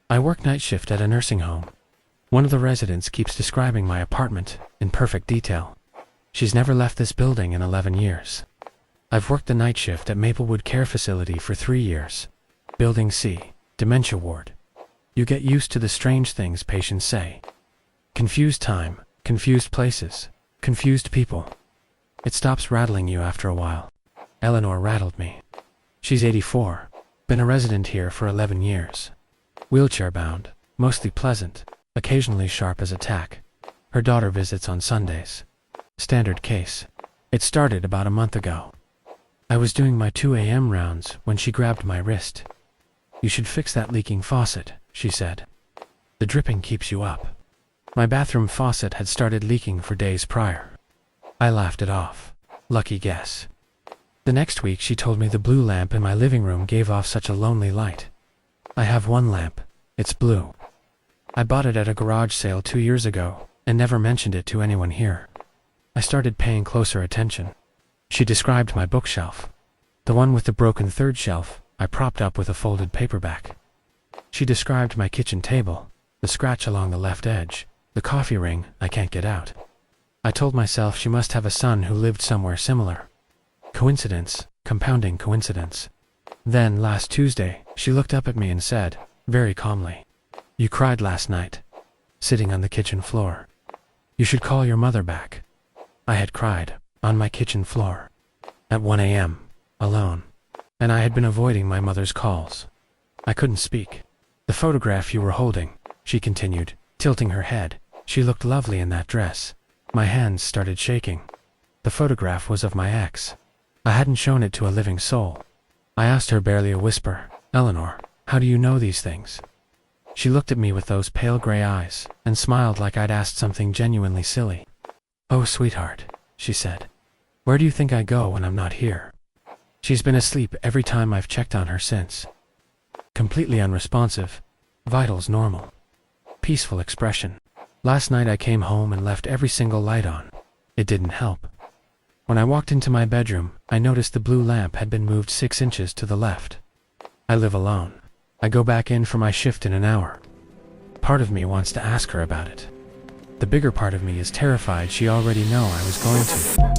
I work night shift at a nursing home. One of the residents keeps describing my apartment in perfect detail. She's never left this building in 11 years. I've worked the night shift at Maplewood Care Facility for 3 years. Building C, dementia ward. You get used to the strange things patients say. Confused time, confused places, confused people. It stops rattling you after a while. Eleanor rattled me. She's 84, been a resident here for 11 years. Wheelchair-bound, mostly pleasant, occasionally sharp as a tack. Her daughter visits on Sundays. Standard case. It started about a month ago. I was doing my 2 a.m. rounds when she grabbed my wrist. "You should fix that leaking faucet," she said. "The dripping keeps you up." My bathroom faucet had started leaking for days prior. I laughed it off. Lucky guess. The next week she told me the blue lamp in my living room gave off such a lonely light. I have one lamp. It's blue. I bought it at a garage sale 2 years ago and never mentioned it to anyone here. I started paying closer attention. She described my bookshelf. The one with the broken third shelf I propped up with a folded paperback. She described my kitchen table, the scratch along the left edge, the coffee ring I can't get out. I told myself she must have a son who lived somewhere similar. Coincidence, compounding coincidence. Then, last Tuesday, she looked up at me and said, very calmly, "You cried last night, sitting on the kitchen floor. You should call your mother back." I had cried, on my kitchen floor, at 1 a.m., alone, and I had been avoiding my mother's calls. I couldn't speak. "The photograph you were holding," she continued, tilting her head. "She looked lovely in that dress." My hands started shaking. The photograph was of my ex. I hadn't shown it to a living soul. I asked her barely a whisper, "Eleanor, how do you know these things?" She looked at me with those pale gray eyes and smiled like I'd asked something genuinely silly. "Oh, sweetheart," she said. "Where do you think I go when I'm not here?" She's been asleep every time I've checked on her since. Completely unresponsive. Vitals normal. Peaceful expression. Last night I came home and left every single light on. It didn't help. When I walked into my bedroom, I noticed the blue lamp had been moved 6 inches to the left. I live alone. I go back in for my shift in an hour. Part of me wants to ask her about it. The bigger part of me is terrified she already know I was going to.